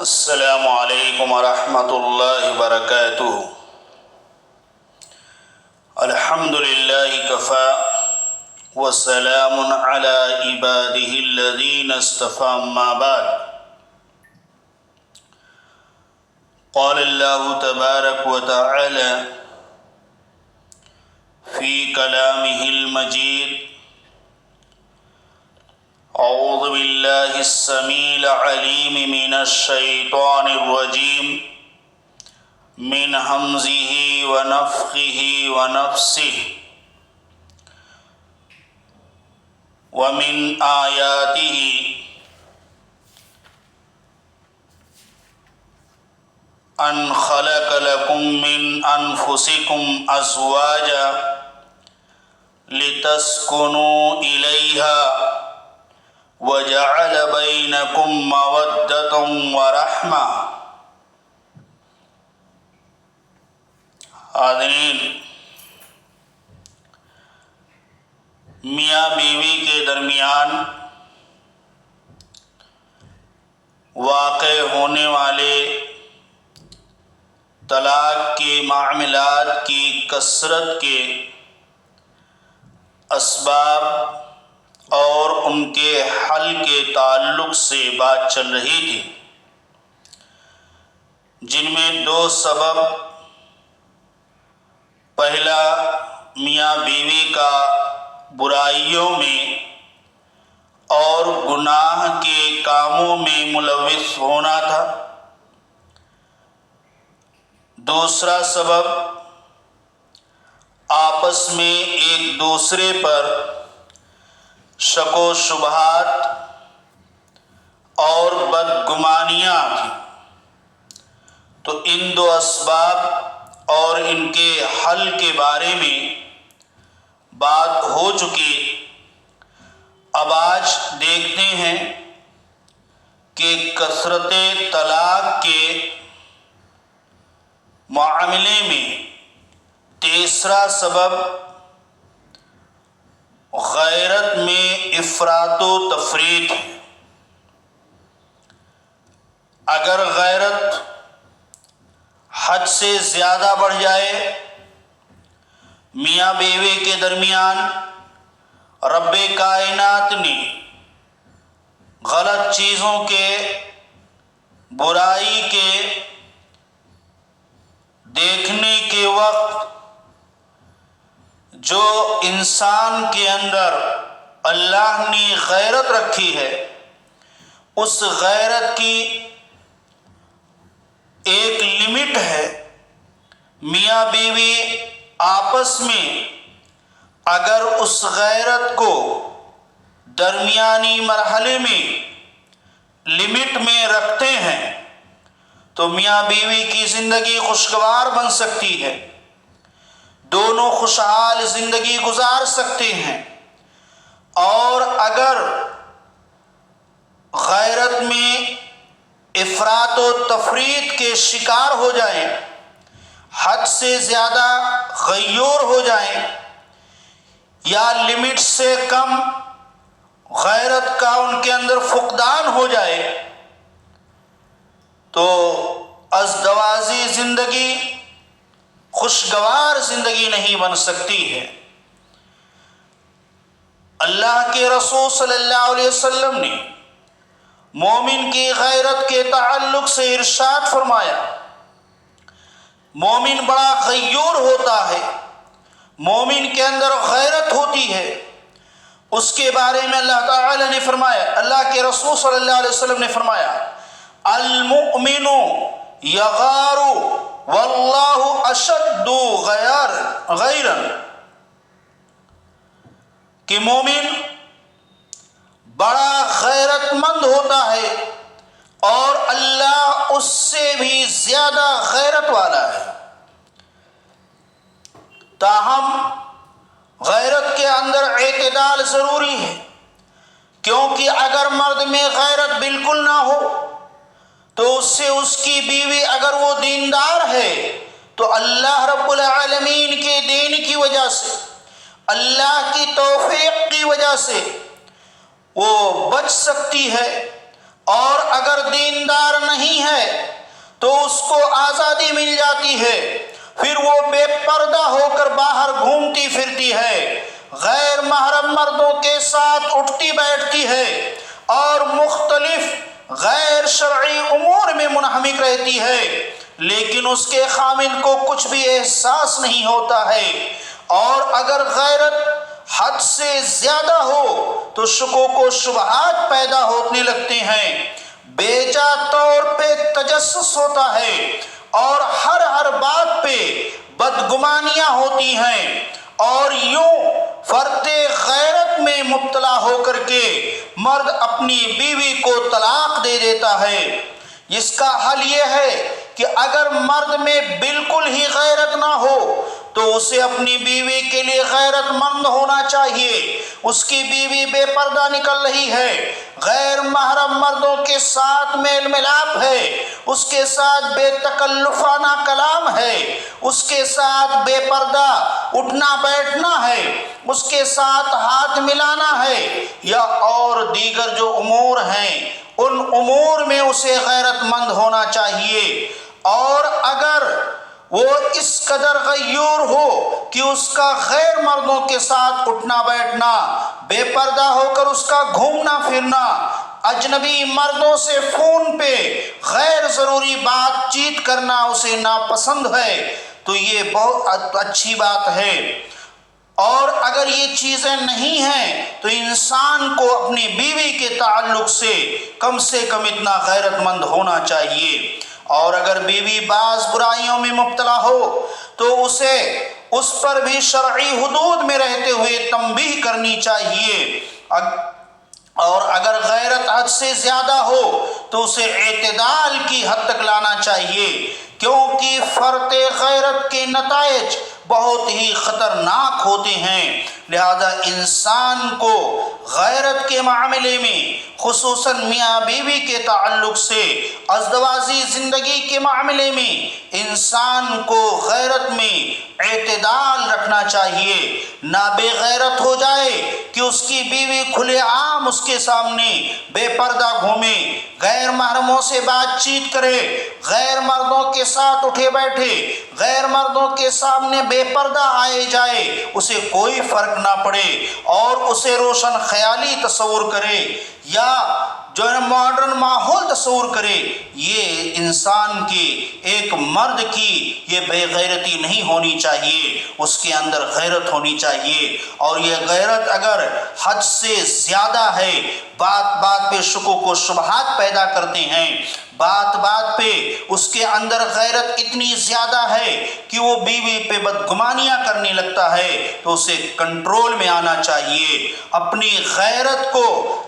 السلام علیکم ورحمۃ اللہ وبرکاتہ۔ الحمد للہ کفی وسلام علی عبادہ الذین اصطفی، اما بعد۔ قال اللہ تبارک وتعالی فی کلامہ المجید: اعوذ باللہ السمیع العلیم من الشیطان الرجیم من ہمزہ ونفخہ ونفثہ ومن آیاتہ ان خلق لکم من انفسکم ازواجا لتسکنوا الیہا وَجَعَلَ بَيْنَكُمْ مَوَدَّةً وَرَحْمَةً۔ حاضرین، میاں بیوی کے درمیان واقع ہونے والے طلاق کے معاملات کی کثرت کے اسباب اور ان کے حل کے تعلق سے بات چل رہی تھی، جن میں دو سبب: پہلا میاں بیوی کا برائیوں میں اور گناہ کے کاموں میں ملوث ہونا تھا، دوسرا سبب آپس میں ایک دوسرے پر شک و شبہات اور بدگمانیاں تھیں۔ تو ان دو اسباب اور ان کے حل کے بارے میں بات ہو چکی۔ اب آج دیکھتے ہیں کہ کثرت طلاق کے معاملے میں تیسرا سبب غیرت میں افراط و تفریط ہے۔ اگر غیرت حد سے زیادہ بڑھ جائے میاں بیوی کے درمیان، رب کائنات نے غلط چیزوں کے، برائی کے دیکھنے کے وقت جو انسان کے اندر اللہ نے غیرت رکھی ہے، اس غیرت کی ایک لمٹ ہے۔ میاں بیوی آپس میں اگر اس غیرت کو درمیانی مرحلے میں لمٹ میں رکھتے ہیں تو میاں بیوی کی زندگی خوشگوار بن سکتی ہے، دونوں خوشحال زندگی گزار سکتے ہیں۔ اور اگر غیرت میں افراط و تفریط کے شکار ہو جائیں، حد سے زیادہ غیور ہو جائیں یا لمٹ سے کم غیرت کا ان کے اندر فقدان ہو جائے تو ازدواجی زندگی خوشگوار زندگی نہیں بن سکتی ہے۔ اللہ کے رسول صلی اللہ علیہ وسلم نے مومن کی غیرت کے تعلق سے ارشاد فرمایا: مومن بڑا غیور ہوتا ہے، مومن کے اندر غیرت ہوتی ہے۔ اس کے بارے میں اللہ تعالی نے فرمایا، اللہ کے رسول صلی اللہ علیہ وسلم نے فرمایا: المؤمن یغار واللہ اشد غیرا، کہ مومن بڑا غیرت مند ہوتا ہے اور اللہ اس سے بھی زیادہ غیرت والا ہے۔ تاہم غیرت کے اندر اعتدال ضروری ہے، کیونکہ اگر مرد میں غیرت بالکل نہ ہو تو اس سے اس کی بیوی اگر وہ دیندار ہے تو اللہ رب العالمین کے دین کی وجہ سے، اللہ کی توفیق کی وجہ سے وہ بچ سکتی ہے، اور اگر دیندار نہیں ہے تو اس کو آزادی مل جاتی ہے، پھر وہ بے پردہ ہو کر باہر گھومتی پھرتی ہے، غیر محرم مردوں کے ساتھ اٹھتی بیٹھتی ہے اور مختلف غیر شرعی امور میں منہمک رہتی ہے، لیکن اس کے خامند کو کچھ بھی احساس نہیں ہوتا ہے۔ اور اگر غیرت حد سے زیادہ ہو تو شکوک و شبہات پیدا ہونے لگتے ہیں، بیجا طور پہ تجسس ہوتا ہے اور ہر بات پہ بدگمانیاں ہوتی ہیں، اور یوں فرط غیرت میں مبتلا ہو کر کے مرد اپنی بیوی کو طلاق دے دیتا ہے۔ اس کا حل یہ ہے کہ اگر مرد میں بالکل ہی غیرت نہ ہو تو اسے اپنی بیوی کے لیے غیرت مند ہونا چاہیے۔ اس کی بیوی بے پردہ نکل رہی ہے، غیر محرم مردوں کے ساتھ میل ملاپ ہے، اس کے ساتھ بے تکلفانہ کلام ہے، اس کے ساتھ بے پردہ اٹھنا بیٹھنا ہے، اس کے ساتھ ہاتھ ملانا ہے، یا اور دیگر جو امور ہیں ان امور میں اسے غیرت مند ہونا چاہیے۔ اور اگر وہ اس قدر غیور ہو کہ اس کا غیر مردوں کے ساتھ اٹھنا بیٹھنا، بے پردہ ہو کر اس کا گھومنا پھرنا، اجنبی مردوں سے فون پہ غیر ضروری بات چیت کرنا اسے ناپسند ہے، تو یہ بہت اچھی بات ہے۔ اور اگر یہ چیزیں نہیں ہیں تو انسان کو اپنی بیوی کے تعلق سے کم اتنا غیرت مند ہونا چاہیے۔ اور اگر بیوی بعض برائیوں میں مبتلا ہو تو اسے اس پر بھی شرعی حدود میں رہتے ہوئے تنبیہ کرنی چاہیے، اور اگر غیرت حد سے زیادہ ہو تو اسے اعتدال کی حد تک لانا چاہیے، کیونکہ فرط غیرت کے نتائج بہت ہی خطرناک ہوتے ہیں۔ لہذا انسان کو غیرت کے معاملے میں، خصوصاً میاں بیوی کے تعلق سے، ازدواجی زندگی کے معاملے میں انسان کو غیرت میں اعتدال رکھنا چاہیے، نہ بے غیرت ہو جائے کہ اس کی بیوی کھلے عام اس کے سامنے بے پردہ گھومے، غیر محرموں سے بات چیت کرے، غیر مردوں کے ساتھ اٹھے بیٹھے، غیر مردوں کے سامنے بے پردہ آئے جائے، اسے کوئی فرق نہ پڑے اور اسے روشن خیالی تصور کرے یا جو ہے ماڈرن ماحول تصور کرے۔ یہ انسان کی، ایک مرد کی یہ بے غیرتی نہیں ہونی چاہیے، اس کے اندر غیرت ہونی چاہیے۔ اور یہ غیرت اگر حد سے زیادہ ہے، بات پہ شکوک و شبہات پیدا کرتے ہیں، بات پہ اس کے اندر غیرت اتنی زیادہ ہے کہ وہ بیوی پہ بدگمانیاں کرنے لگتا ہے، تو اسے کنٹرول میں آنا چاہیے، اپنی غیرت کو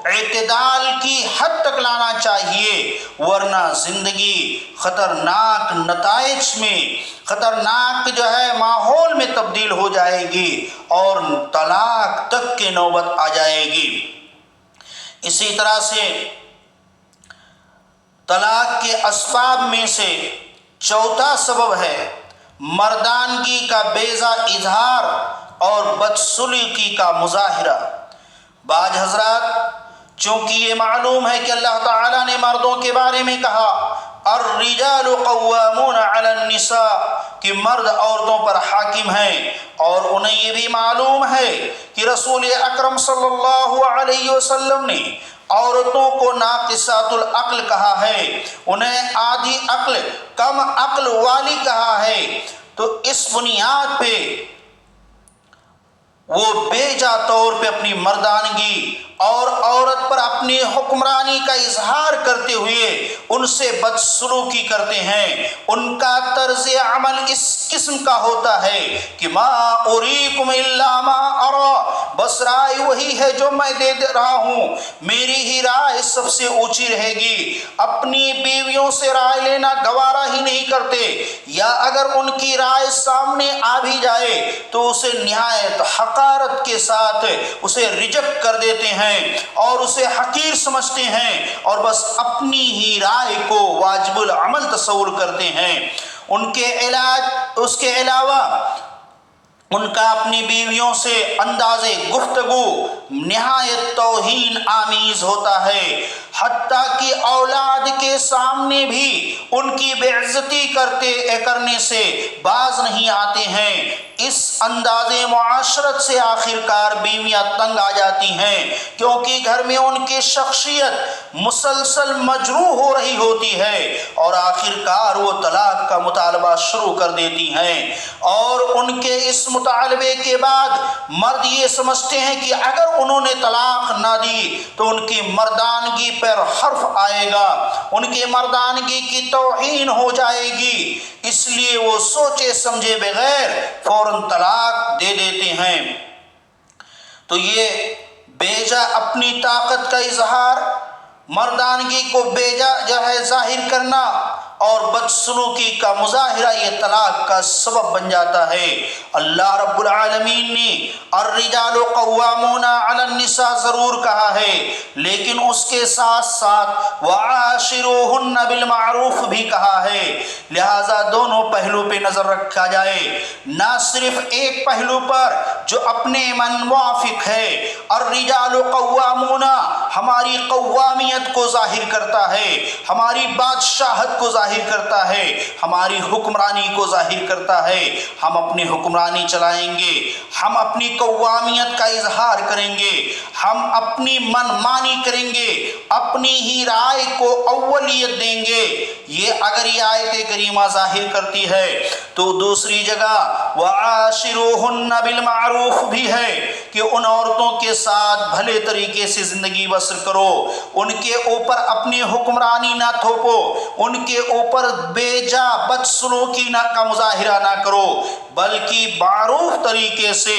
اعتدال کی حد تک لانا چاہیے، ورنہ زندگی خطرناک نتائج میں، خطرناک جو ہے ماحول میں تبدیل ہو جائے گی اور طلاق تک کی نوبت آ جائے گی۔ اسی طرح سے طلاق کے اسباب میں سے چوتھا سبب ہے مردانگی کا بیضا اظہار اور بدسلوکی کا مظاہرہ۔ بعض حضرات، چونکہ یہ معلوم ہے کہ اللہ تعالیٰ نے مردوں کے بارے میں کہا الرجال قوامون علی النساء، کہ مرد عورتوں پر حاکم ہیں، اور انہیں یہ بھی معلوم ہے کہ رسول اکرم صلی اللہ علیہ وسلم نے عورتوں کو ناقصات العقل کہا ہے، انہیں آدھی عقل، کم عقل والی کہا ہے۔ تو اس بنیاد پہ وہ بیجا طور پہ اپنی مردانگی اور عورت پر اپنی حکمرانی کا اظہار کرتے ہوئے ان سے بدسلوکی کرتے ہیں۔ ان کا طرز عمل اس قسم کا ہوتا ہے کہ ما اریکم الا ما ارا، بس رائے وہی ہے جو میں دے رہا ہوں، میری ہی رائے سب سے اونچی رہے گی۔ اپنی بیویوں سے رائے لینا گوارا ہی نہیں کرتے، یا اگر ان کی رائے سامنے آ بھی جائے تو اسے نہایت حقارت کے ساتھ اسے ریجیکٹ کر دیتے ہیں اور اسے حقیر سمجھتے ہیں، اور بس اپنی ہی رائے کو واجب العمل تصور کرتے ہیں۔ اس کے علاوہ ان کا اپنی بیویوں سے انداز گفتگو نہایت توہین آمیز ہوتا ہے، حتیٰ کہ اولاد کے کے سامنے بھی ان کی بے عزتی کرنے سے باز نہیں آتے ہیں۔ اس انداز معاشرت سے آخرکار بیویاں تنگ آ جاتی ہیں، کیونکہ گھر میں ان کی شخصیت مسلسل مجروح ہو رہی ہوتی ہے اور آخرکار وہ طلاق کا مطالبہ شروع کر دیتی ہیں۔ اور ان کے اس مطالبے کے بعد مرد یہ سمجھتے ہیں کہ اگر انہوں نے طلاق نہ دی تو ان کی مردانگی پر حرف آئے گا، ان کے مردانگی کی توہین ہو جائے گی، اس لیے وہ سوچے سمجھے بغیر فوراً طلاق دے دیتے ہیں۔ تو یہ بیجا اپنی طاقت کا اظہار، مردانگی کو بیجا ظاہر کرنا اور بدسلوکی کا مظاہرہ یہ طلاق کا سبب بن جاتا ہے۔ اللہ رب العالمین نے الرجال قوامون علی النساء ضرور کہا ہے، لیکن اس کے ساتھ ساتھ وعاشروہن بالمعروف بھی کہا ہے، لہذا دونوں پہلو پہ نظر رکھا جائے، نہ صرف ایک پہلو پر جو اپنے من موافق ہے۔ الرجال قوامون ہماری قوامیت کو ظاہر کرتا ہے، ہماری بادشاہت کو ظاہر کرتا ہے، ہماری حکمرانی کو ظاہر کرتا ہے۔ ہم اپنی حکمرانی چلائیں گے، ہم اپنی قوامیت کا اظہار کریں گے، ہم اپنی من مانی کریں گے، اپنی ہی رائے کو اولیت دیں گے۔ یہ اگر یہ آیت کریمہ ظاہر کرتی ہے تو دوسری جگہ وعاشروہن بالمعروف بھی ہے کہ ان عورتوں کے ساتھ بھلے طریقے سے زندگی بسر کرو، ان کے اوپر اپنی حکمرانی نہ تھوپو، ان کے اوپر بیجا بدسلوکی کا مظاہرہ نہ کرو، بلکہ معروف طریقے سے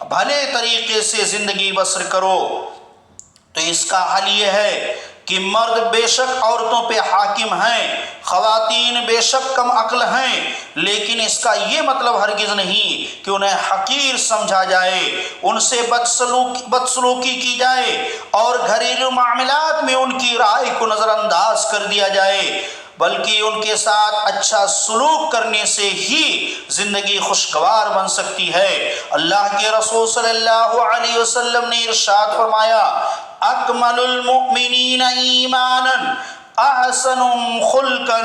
بھلے طریقے سے زندگی بسر کرو۔ تو اس کا حل یہ ہے کہ مرد بے شک عورتوں پہ حاکم ہیں، خواتین بے شک کم عقل ہیں، لیکن اس کا یہ مطلب ہرگز نہیں کہ انہیں حقیر سمجھا جائے، ان سے بدسلوکی کی جائے اور گھریلو معاملات میں ان کی رائے کو نظر انداز کر دیا جائے، بلکہ ان کے ساتھ اچھا سلوک کرنے سے ہی زندگی خوشگوار بن سکتی ہے۔ اللہ کے رسول صلی اللہ علیہ وسلم نے ارشاد فرمایا، اکمل المؤمنین ایمانا احسنهم خلقا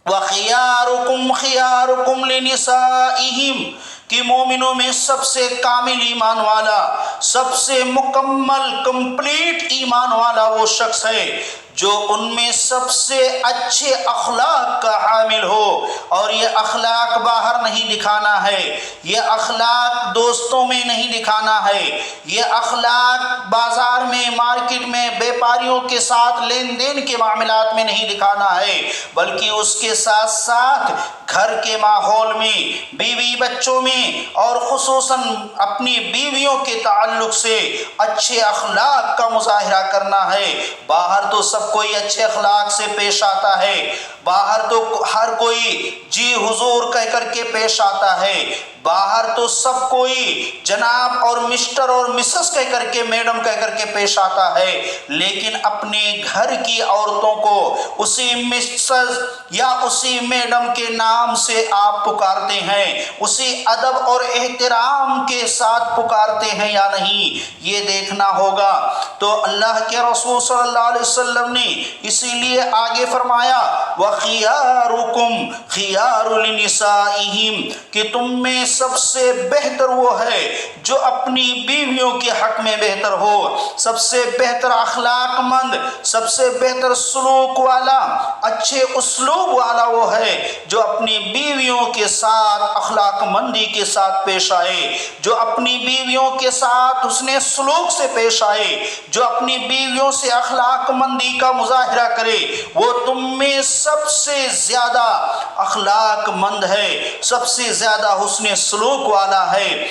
وخیارکم خیارکم لنسائہم، کہ مومنوں میں سب سے کامل ایمان والا، سب سے مکمل کمپلیٹ ایمان والا وہ شخص ہے جو ان میں سب سے اچھے اخلاق کا حامل ہو، اور یہ اخلاق باہر نہیں دکھانا ہے، یہ اخلاق دوستوں میں نہیں دکھانا ہے، یہ اخلاق بازار میں مارکیٹ میں بیپاریوں کے ساتھ لین دین کے معاملات میں نہیں دکھانا ہے، بلکہ اس کے ساتھ ساتھ گھر کے ماحول میں، بیوی بچوں میں، اور خصوصاً اپنی بیویوں کے تعلق سے اچھے اخلاق کا مظاہرہ کرنا ہے۔ باہر تو سب کوئی اچھے اخلاق سے پیش آتا ہے، باہر تو ہر کوئی جی حضور کہہ کر کے پیش آتا ہے، باہر تو سب کوئی جناب اور مسٹر اور مسز کہہ کر کے، میڈم کہہ کر کے پیش آتا ہے، لیکن اپنے گھر کی عورتوں کو اسی مسز یا اسی میڈم کے نام سے آپ پکارتے ہیں، اسی ادب اور احترام کے ساتھ پکارتے ہیں یا نہیں، یہ دیکھنا ہوگا۔ تو اللہ کے رسول صلی اللہ علیہ وسلم نے اسی لیے آگے فرمایا وَخِيَارُكُمْ خِيَارُ لِنِسَائِهِمْ، کہ تم میں سب سے بہتر وہ ہے جو اپنی بیویوں کے حق میں بہتر ہو، سب سے بہتر اخلاق مند، سب سے بہتر سلوک والا، اچھے اسلوب والا وہ ہے جو اپنی بیویوں کے ساتھ اخلاق مندی کے ساتھ پیش آئے، جو اپنی بیویوں کے ساتھ حسن سلوک سے پیش آئے، جو اپنی بیویوں سے اخلاق مندی کا مظاہرہ کرے، وہ تم میں سب سے زیادہ اخلاق مند ہے، سب سے زیادہ حسن سلوک والا ہے۔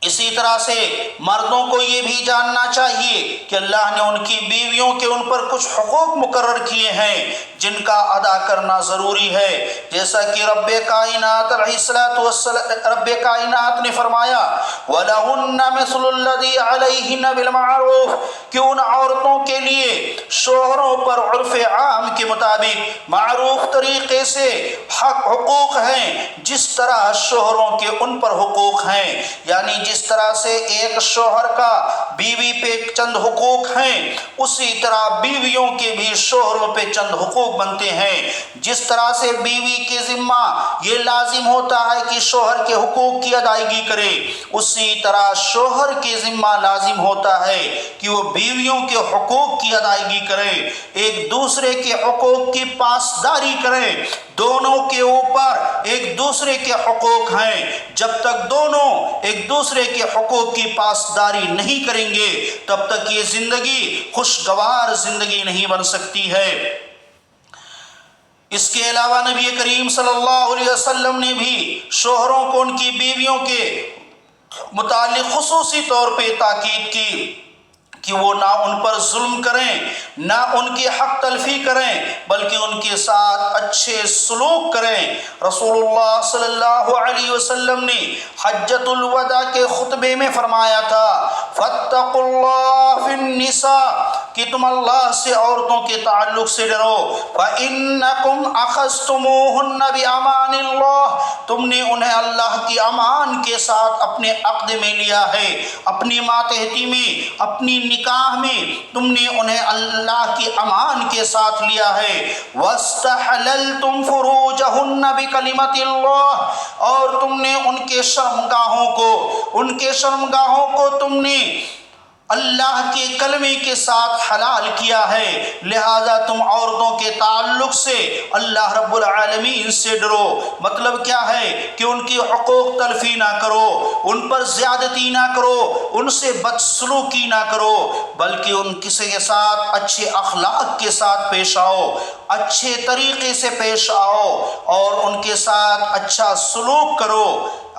اسی طرح سے مردوں کو یہ بھی جاننا چاہیے کہ اللہ نے ان کی بیویوں کے ان پر کچھ حقوق مقرر کیے ہیں، جن کا ادا کرنا ضروری ہے، جیسا کہ رب کائنات نے فرمایا وَلَهُنَّ مِثْلُ الَّذِي عَلَيْهِنَّ بِالْمَعْرُوفِ کہ ان عورتوں کے لیے شوہروں پر عرف عام کے مطابق معروف طریقے سے حقوق ہیں، جس طرح شوہروں کے ان پر حقوق ہیں، یعنی جس طرح سے ایک شوہر کا بیوی پہ چند حقوق ہیں، اسی طرح بیویوں کے بھی شوہروں پہ چند حقوق بنتے ہیں۔ جس طرح سے بیوی کے ذمہ یہ لازم ہوتا ہے کہ شوہر کے حقوق کی ادائیگی کرے، اسی طرح شوہر کے ذمہ لازم ہوتا ہے کہ وہ بیویوں کے حقوق کی ادائیگی کرے، ایک دوسرے کے حقوق کی پاسداری کرے۔ دونوں کے اوپر ایک دوسرے کے حقوق ہیں، جب تک دونوں ایک دوسرے کے حقوق کی پاسداری نہیں کریں گے تب تک یہ زندگی خوشگوار زندگی نہیں بن سکتی ہے۔ اس کے علاوہ نبی کریم صلی اللہ علیہ وسلم نے بھی شوہروں کو ان کی بیویوں کے متعلق خصوصی طور پہ تاکید کی کہ وہ نہ ان پر ظلم کریں، نہ ان کی حق تلفی کریں، بلکہ ان کے ساتھ اچھے سلوک کریں۔ رسول اللہ صلی اللہ علیہ وسلم نے حجۃ الوداع کے خطبے میں فرمایا تھا فَاتَّقُوا اللَّهَ فِي النِّسَاءِ کہ تم اللہ سے عورتوں کے تعلق سے ڈرو، فَإِنَّكُمْ أَخَذْتُمُوهُنَّ بِأَمَانِ اللَّهِ تم نے انہیں اللہ کی امان کے ساتھ اپنے عقد میں لیا ہے، اپنی ماتحتی میں، اپنی نکاح میں تم نے انہیں اللہ کی امان کے ساتھ لیا ہے۔ وَاسْتَحْلَلْتُمْ فُرُوجَهُنَّ بِكَلِمَةِ اللَّهِ اور تم نے ان کے شرمگاہوں کو تم نے اللہ کے کلمے کے ساتھ حلال کیا ہے، لہذا تم عورتوں کے تعلق سے اللہ رب العالمین سے ڈرو۔ مطلب کیا ہے کہ ان کی حقوق تلفی نہ کرو، ان پر زیادتی نہ کرو، ان سے بدسلوکی نہ کرو، بلکہ ان کسی کے ساتھ اچھے اخلاق کے ساتھ پیش آؤ، اچھے طریقے سے پیش آؤ اور ان کے ساتھ اچھا سلوک کرو۔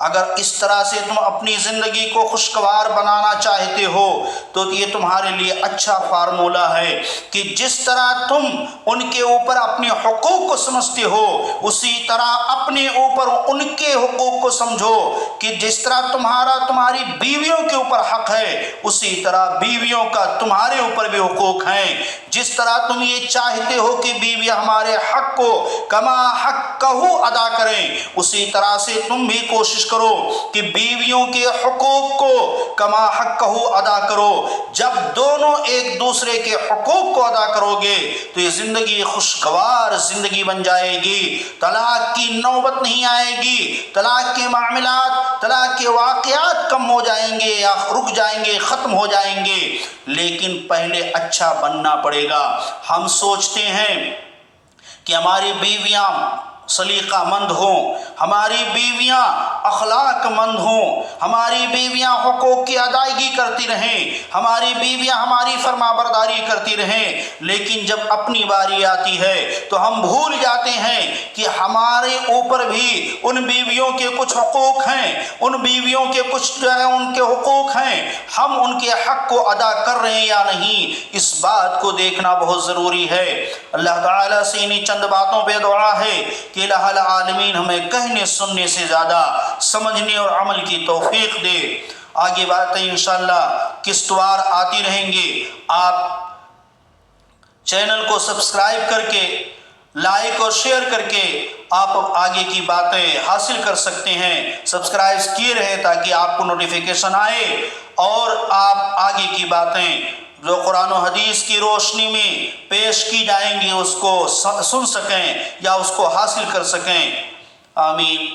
اگر اس طرح سے تم اپنی زندگی کو خوشگوار بنانا چاہتے ہو تو یہ تمہارے لیے اچھا فارمولہ ہے کہ جس طرح تم ان کے اوپر اپنے حقوق کو سمجھتے ہو اسی طرح اپنے اوپر ان کے حقوق کو سمجھو، کہ جس طرح تمہاری بیویوں کے اوپر حق ہے اسی طرح بیویوں کا تمہارے اوپر بھی حقوق ہیں۔ جس طرح تم یہ چاہتے ہو کہ بیوی ہمارے حق کو کما حقہ ادا کریں، اسی طرح سے تم بھی کوشش کرو کہ بیویوں کے حقوق کو کما حقہ ادا کرو۔ جب دونوں ایک دوسرے کے حقوق کو ادا کرو گے تو یہ زندگی خوشگوار زندگی بن جائے گی، طلاق کی نوبت نہیں آئے گی، طلاق کے معاملات، طلاق کے واقعات کم ہو جائیں گے یا رک جائیں گے، ختم ہو جائیں گے، لیکن پہلے اچھا بننا پڑے گا۔ ہم سوچتے ہیں کہ ہماری بیویاں سلیقہ مند ہوں، ہماری بیویاں اخلاق مند ہوں، ہماری بیویاں حقوق کی ادائیگی کرتی رہیں، ہماری بیویاں ہماری فرما برداری کرتی رہیں، لیکن جب اپنی باری آتی ہے تو ہم بھول جاتے ہیں کہ ہمارے اوپر بھی ان بیویوں کے کچھ حقوق ہیں، ان بیویوں کے کچھ ان کے حقوق ہیں، ہم ان کے حق کو ادا کر رہے ہیں یا نہیں، اس بات کو دیکھنا بہت ضروری ہے۔ اللہ تعالیٰ سے انہی چند باتوں پہ دعا ہے کہ الہ العالمین ہمیں کہنے سننے سے زیادہ سمجھنے اور عمل کی توفیق دے۔ آگے باتیں انشاءاللہ قسطوار آتی رہیں گی۔ آپ چینل کو سبسکرائب کر کے، لائک اور شیئر کر کے آپ آگے کی باتیں حاصل کر سکتے ہیں۔ سبسکرائب کیے رہیں تاکہ آپ کو نوٹیفیکیشن آئے اور آپ آگے کی باتیں جو قرآن و حدیث کی روشنی میں پیش کی جائیں گی اس کو سن سکیں یا اس کو حاصل کر سکیں۔ آمین۔